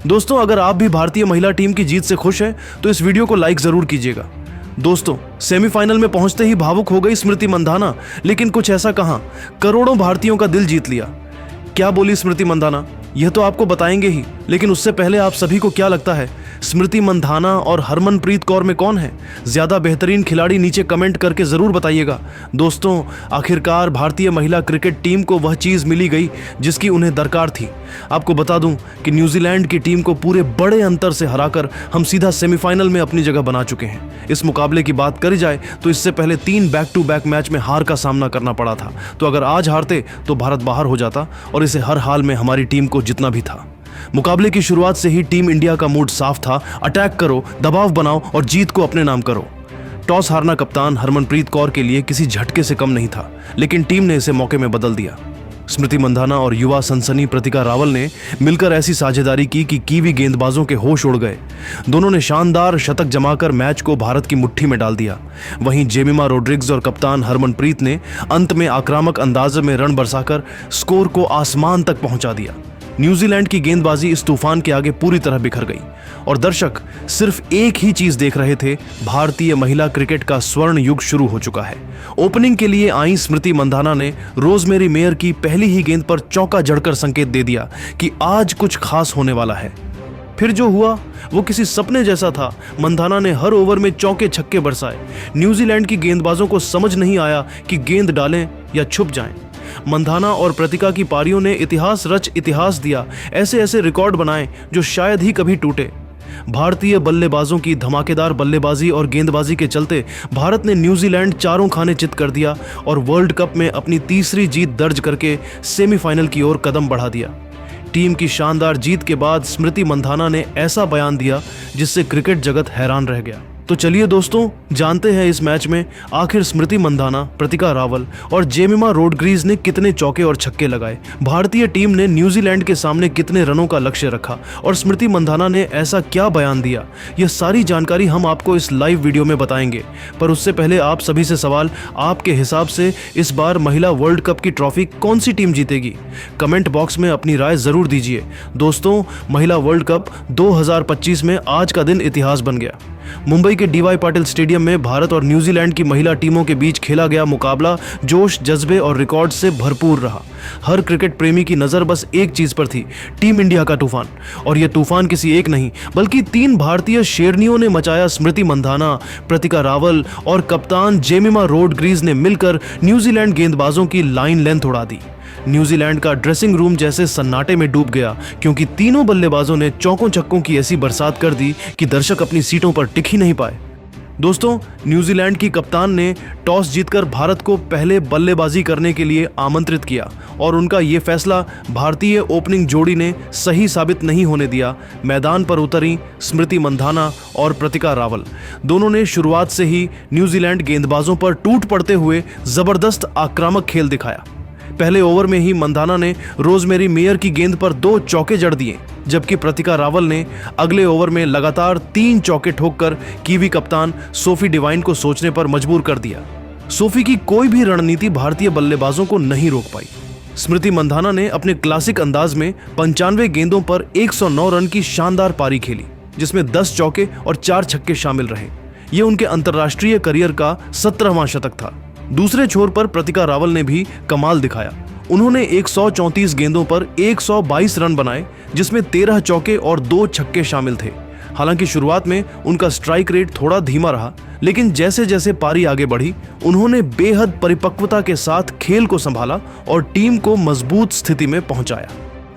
दोस्तों, अगर आप भी भारतीय महिला टीम की जीत से खुश हैं तो इस वीडियो को लाइक जरूर कीजिएगा। दोस्तों, सेमीफाइनल में पहुंचते ही भावुक हो गई स्मृति मंधाना, लेकिन कुछ ऐसा कहां, करोड़ों भारतीयों का दिल जीत लिया। क्या बोली स्मृति मंधाना, यह तो आपको बताएंगे ही, लेकिन उससे पहले आप सभी को क्या लगता है, स्मृति मंधाना और हरमनप्रीत कौर में कौन है ज्यादा बेहतरीन खिलाड़ी? नीचे कमेंट करके जरूर बताइएगा। दोस्तों, आखिरकार भारतीय महिला क्रिकेट टीम को वह चीज मिली गई जिसकी उन्हें दरकार थी। आपको बता दूं कि न्यूजीलैंड की टीम को पूरे बड़े अंतर से हराकर हम सीधा सेमीफाइनल में अपनी जगह बना चुके हैं। इस मुकाबले की बात करी जाए तो इससे पहले 3 बैक टू बैक मैच में हार का सामना करना पड़ा था, तो अगर आज हारते तो भारत बाहर हो जाता और इसे हर हाल में हमारी टीम को जितना भी था। मुकाबले की शुरुआत से ही टीम इंडिया का मूड साफ था, अटैक करो, दबाव बनाओ और जीत को अपने नाम करो। टॉस हारना कप्तान हरमनप्रीत कौर के लिए किसी झटके से कम नहीं था, लेकिन टीम ने इसे मौके में बदल दिया। स्मृति मंधाना और युवा सनसनी प्रतिका रावल ने मिलकर ऐसी साझेदारी की कि कीवी गेंदबाजों के होश उड़ गए। दोनों ने शानदार शतक जमाकर मैच को भारत की मुट्ठी में डाल दिया। वहीं जेमिमा रोड्रिग्स और कप्तान हरमनप्रीत ने अंत में आक्रामक अंदाज में रन बरसाकर स्कोर को आसमान तक पहुंचा दिया। न्यूजीलैंड की गेंदबाजी इस तूफान के आगे पूरी तरह बिखर गई और दर्शक सिर्फ एक ही चीज देख रहे थे, भारतीय महिला क्रिकेट का स्वर्ण युग शुरू हो चुका है। ओपनिंग के लिए आई स्मृति मंधाना ने रोजमेरी मेयर की पहली ही गेंद पर चौका जड़कर संकेत दे दिया कि आज कुछ खास होने वाला है। फिर जो हुआ वो किसी सपने जैसा था। मंधाना ने हर ओवर में चौके छक्के बरसाए। न्यूजीलैंड की गेंदबाजों को समझ नहीं आया कि गेंद डालें या छुप जाएं। मंधाना और प्रतिका की पारियों ने इतिहास रच इतिहास दिया, ऐसे ऐसे रिकॉर्ड बनाए जो शायद ही कभी टूटे। भारतीय बल्लेबाजों की धमाकेदार बल्लेबाजी और गेंदबाजी के चलते भारत ने न्यूजीलैंड चारों खाने चित कर दिया और वर्ल्ड कप में अपनी तीसरी जीत दर्ज करके सेमीफाइनल की ओर कदम बढ़ा दिया। टीम की शानदार जीत के बाद स्मृति मंधाना ने ऐसा बयान दिया जिससे क्रिकेट जगत हैरान रह गया। तो चलिए दोस्तों, जानते हैं इस मैच में आखिर स्मृति मंधाना, प्रतिका रावल और जेमिमा रोड्रिग्स ने कितने चौके और छक्के लगाए, भारतीय टीम ने न्यूजीलैंड के सामने कितने रनों का लक्ष्य रखा और स्मृति मंधाना ने ऐसा क्या बयान दिया। यह सारी जानकारी हम आपको इस लाइव वीडियो में बताएंगे। पर उससे पहले आप सभी से सवाल, आपके हिसाब से इस बार महिला वर्ल्ड कप की ट्रॉफी कौन सी टीम जीतेगी? कमेंट बॉक्स में अपनी राय जरूर दीजिए। दोस्तों, महिला वर्ल्ड कप 2025 में आज का दिन इतिहास बन गया। मुंबई के डीवाई पाटिल स्टेडियम में भारत और न्यूजीलैंड की महिला टीमों के बीच खेला गया मुकाबला जोश, जज्बे और रिकॉर्ड से भरपूर रहा। हर क्रिकेट प्रेमी की नजर बस एक चीज पर थी, टीम इंडिया का तूफान। और यह तूफान किसी एक नहीं बल्कि 3 भारतीय शेरनियों ने मचाया। स्मृति मंधाना, प्रतिका रावल और कप्तान जेमिमा रोड्रिग्स ने मिलकर न्यूजीलैंड गेंदबाजों की लाइन लेंथ उड़ा दी। न्यूजीलैंड का ड्रेसिंग रूम जैसे सन्नाटे में डूब गया, क्योंकि तीनों बल्लेबाजों ने चौकों छक्कों की ऐसी बरसात कर दी कि दर्शक अपनी सीटों पर टिक ही नहीं पाए। दोस्तों, न्यूजीलैंड की कप्तान ने टॉस जीतकर भारत को पहले बल्लेबाजी करने के लिए आमंत्रित किया और उनका ये फैसला भारतीय ओपनिंग जोड़ी ने सही साबित नहीं होने दिया। मैदान पर उतरी स्मृति मंधाना और प्रतिका रावल। दोनों ने शुरुआत से ही न्यूजीलैंड गेंदबाजों पर टूट पड़ते हुए जबरदस्त आक्रामक खेल दिखाया। पहले ओवर में ही मंधाना ने रोजमेरी मेयर की गेंद पर 2 चौके जड़ दिए, जबकि प्रतिका रावल ने अगले ओवर में लगातार 3 चौके ठोककर कीवी कप्तान सोफी डिवाइन को सोचने पर मजबूर कर दिया। सोफी की कोई भी रणनीति भारतीय बल्लेबाजों को नहीं रोक पाई। स्मृति मंधाना ने अपने क्लासिक अंदाज में 95 गेंदों पर 109 रन की शानदार पारी खेली, जिसमें 10 चौके और 4 छक्के शामिल रहे। ये उनके अंतर्राष्ट्रीय करियर का 17वां शतक था। दूसरे छोर पर प्रतिका रावल ने भी कमाल दिखाया। उन्होंने 134 गेंदों पर 122 रन बनाए, जिसमें 13 चौके और 2 छक्के शामिल थे। हालांकि शुरुआत में उनका स्ट्राइक रेट थोड़ा धीमा रहा, लेकिन जैसे जैसे पारी आगे बढ़ी उन्होंने बेहद परिपक्वता के साथ खेल को संभाला और टीम को मजबूत स्थिति में पहुंचाया।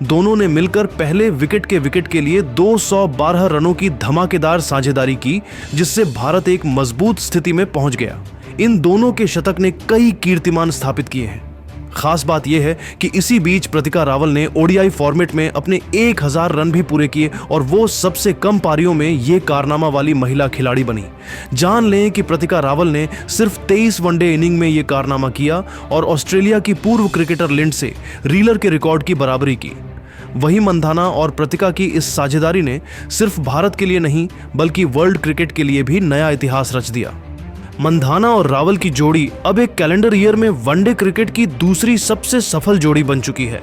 दोनों ने मिलकर पहले विकेट के लिए 212 रनों की धमाकेदार साझेदारी की, जिससे भारत एक मजबूत स्थिति में पहुंच गया। इन दोनों के शतक ने कई कीर्तिमान स्थापित किए हैं। खास बात यह है कि इसी बीच प्रतिका रावल ने ओडीआई फॉर्मेट में अपने 1000 रन भी पूरे किए और वो सबसे कम पारियों में ये कारनामा वाली महिला खिलाड़ी बनी। जान लें कि प्रतिका रावल ने सिर्फ 23 वनडे इनिंग में ये कारनामा किया और ऑस्ट्रेलिया की पूर्व क्रिकेटर लिंडसे रीलर के रिकॉर्ड की बराबरी की। वही मंधाना और प्रतिका की इस साझेदारी ने सिर्फ भारत के लिए नहीं बल्कि वर्ल्ड क्रिकेट के लिए भी नया इतिहास रच दिया। मंधाना और रावल की जोड़ी अब एक कैलेंडर ईयर में वनडे क्रिकेट की दूसरी सबसे सफल जोड़ी बन चुकी है।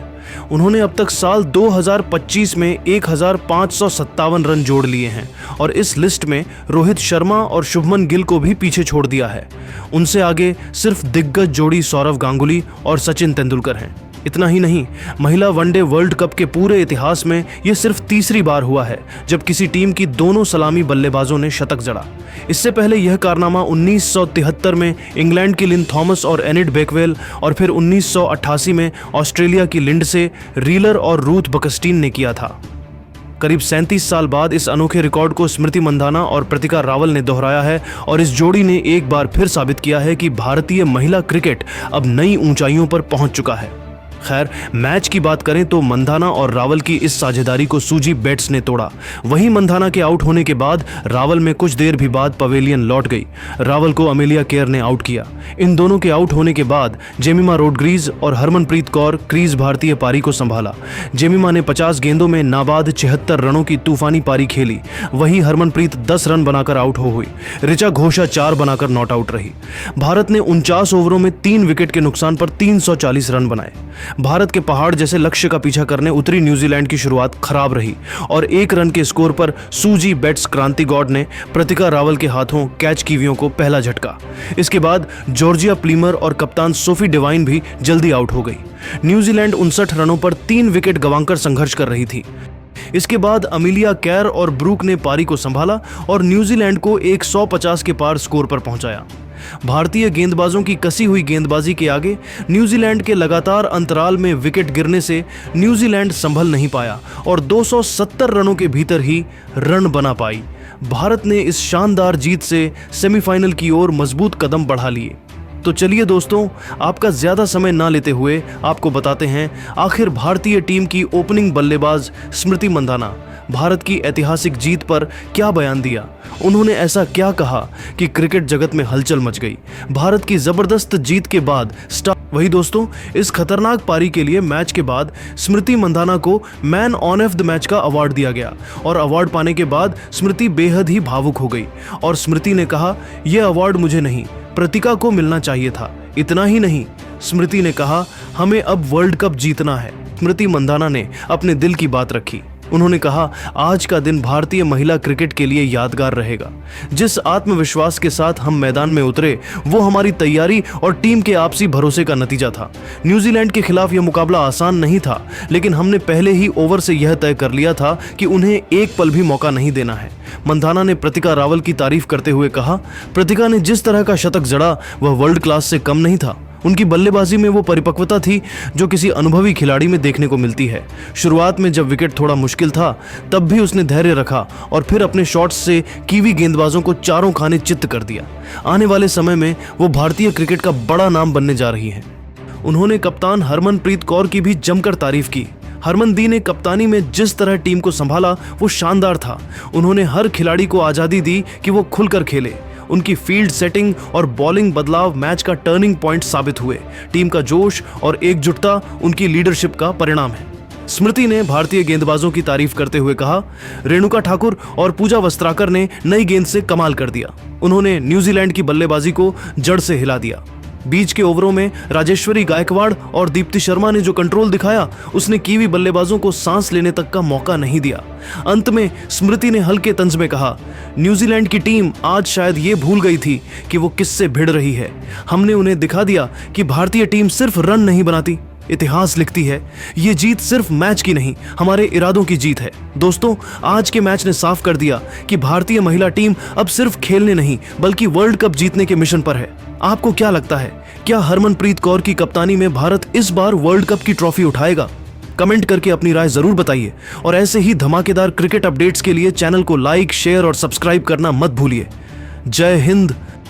उन्होंने अब तक साल 2025 में 1557 रन जोड़ लिए हैं और इस लिस्ट में रोहित शर्मा और शुभमन गिल को भी पीछे छोड़ दिया है। उनसे आगे सिर्फ दिग्गज जोड़ी सौरव गांगुली और सचिन तेंदुलकर हैं। इतना ही नहीं, महिला वनडे वर्ल्ड कप के पूरे इतिहास में यह सिर्फ तीसरी बार हुआ है जब किसी टीम की दोनों सलामी बल्लेबाजों ने शतक जड़ा। इससे पहले यह कारनामा 1973 में इंग्लैंड की लिन थॉमस और एनिड बेकवेल और फिर 1988 में ऑस्ट्रेलिया की लिंडसे, रीलर और रूथ बकस्टीन ने किया था। करीब 37 साल बाद इस अनोखे रिकॉर्ड को स्मृति मंधाना और प्रतिका रावल ने दोहराया है और इस जोड़ी ने एक बार फिर साबित किया है कि भारतीय महिला क्रिकेट अब नई ऊंचाइयों पर पहुंच चुका है। खैर, मैच की बात करें तो मंधाना और रावल की इस साझेदारी को सूजी बेट्स ने तोड़ा। वहीं मंधाना के आउट होने के बाद रावल में कुछ देर भी बाद पवेलियन लौट गई। रावल को अमेलिया केयर ने आउट किया। इन दोनों के आउट होने के बाद जेमिमा रोड्रिग्स और हरमनप्रीत कौर क्रीज भारतीय पारी को संभाला। जेमिमा ने 50 गेंदों में नाबाद 76 रनों की तूफानी पारी खेली। वहीं हरमनप्रीत 10 रन बनाकर आउट हो हुई। ऋचा घोषा 4 बनाकर नॉट आउट रही। भारत ने 49 ओवरों में 3 विकेट के नुकसान पर 340 रन बनाए। भारत के पहाड़ जैसे लक्ष्य का पीछा करने उतरी न्यूजीलैंड की शुरुआत खराब रही और 1 रन के स्कोर पर सूजी बेट्स क्रांति गॉड ने प्रतिका रावल के हाथों कैच कीवियों को पहला झटका। इसके बाद जॉर्जिया प्लीमर और कप्तान सोफी डिवाइन भी जल्दी आउट हो गई। न्यूजीलैंड 59 रनों पर 3 विकेट गंवाकर संघर्ष कर रही थी। इसके बाद अमेलिया केयर और ब्रूक ने पारी को संभाला और न्यूजीलैंड को 150 के पार स्कोर पर पहुंचाया। भारतीय गेंदबाजों की कसी हुई गेंदबाजी के आगे न्यूजीलैंड के लगातार अंतराल में विकेट गिरने से न्यूजीलैंड संभल नहीं पाया और 270 रनों के भीतर ही रन बना पाई। भारत ने इस शानदार जीत से सेमीफाइनल की ओर मजबूत कदम बढ़ा लिए। तो चलिए दोस्तों, आपका ज्यादा समय ना लेते हुए आपको बताते हैं आखिर भारतीय टीम की ओपनिंग बल्लेबाज स्मृति मंधाना भारत की ऐतिहासिक जीत पर क्या बयान दिया। उन्होंने ऐसा क्या कहा कि क्रिकेट जगत में हलचल मच गई। भारत की जबरदस्त जीत के बाद वही दोस्तों, इस खतरनाक पारी के लिए मैच के बाद स्मृति मंधाना को man on off the match का अवार्ड दिया गया और अवार्ड पाने के बाद स्मृति बेहद ही भावुक हो गई और स्मृति ने कहा, यह अवार्ड मुझे नहीं, प्रतिका को मिलना चाहिए था। इतना ही नहीं, स्मृति ने कहा, हमें अब वर्ल्ड कप जीतना है। स्मृति मंधाना ने अपने दिल की बात रखी। उन्होंने कहा, आज का दिन भारतीय महिला क्रिकेट के लिए यादगार रहेगा। जिस आत्मविश्वास के साथ हम मैदान में उतरे वो हमारी तैयारी और टीम के आपसी भरोसे का नतीजा था। न्यूजीलैंड के खिलाफ यह मुकाबला आसान नहीं था, लेकिन हमने पहले ही ओवर से यह तय कर लिया था कि उन्हें एक पल भी मौका नहीं देना है। मंधाना ने प्रतिका रावल की तारीफ करते हुए कहा, प्रतिका ने जिस तरह का शतक जड़ा वह वर्ल्ड क्लास से कम नहीं था। उनकी बल्लेबाजी में वो परिपक्वता थी जो किसी अनुभवी खिलाड़ी में देखने को मिलती है। शुरुआत में जब विकेट थोड़ा मुश्किल था तब भी उसने धैर्य रखा और फिर अपने शॉट्स से कीवी गेंदबाजों को चारों खाने चित्त कर दिया। आने वाले समय में वो भारतीय क्रिकेट का बड़ा नाम बनने जा रही है। उन्होंने कप्तान हरमनप्रीत कौर की भी जमकर तारीफ की। हरमन दी ने कप्तानी में जिस तरह टीम को संभाला वो शानदार था। उन्होंने हर खिलाड़ी को आज़ादी दी कि वो खुलकर खेले। उनकी फील्ड सेटिंग और बॉलिंग बदलाव मैच का टर्निंग पॉइंट साबित हुए। टीम का जोश और एकजुटता उनकी लीडरशिप का परिणाम है। स्मृति ने भारतीय गेंदबाजों की तारीफ करते हुए कहा, रेणुका ठाकुर और पूजा वस्त्राकर ने नई गेंद से कमाल कर दिया। उन्होंने न्यूजीलैंड की बल्लेबाजी को जड़ से हिला दिया। बीच के ओवरों में राजेश्वरी गायकवाड़ और दीप्ति शर्मा ने जो कंट्रोल दिखाया उसने कीवी बल्लेबाजों को सांस लेने तक का मौका नहीं दिया। अंत में स्मृति ने हल्के तंज में कहा, न्यूजीलैंड की टीम आज शायद ये भूल गई थी कि वो किससे भिड़ रही है। हमने उन्हें दिखा दिया कि भारतीय टीम सिर्फ रन नहीं बनाती, इतिहास लिखती है। ये जीत सिर्फ मैच की नहीं, हमारे इरादों की जीत है। दोस्तों, आज के मैच ने साफ कर दिया कि भारतीय महिला टीम अब सिर्फ खेलने नहीं बल्कि वर्ल्ड कप जीतने के मिशन पर है। आपको क्या लगता है, क्या हरमनप्रीत कौर की कप्तानी में भारत इस बार वर्ल्ड कप की ट्रॉफी उठाएगा? कमेंट करके अपनी राय जरूर बताइए और ऐसे ही धमाकेदार क्रिकेट अपडेट्स के लिए चैनल को लाइक, शेयर और सब्सक्राइब करना मत भूलिए। जय हिंद,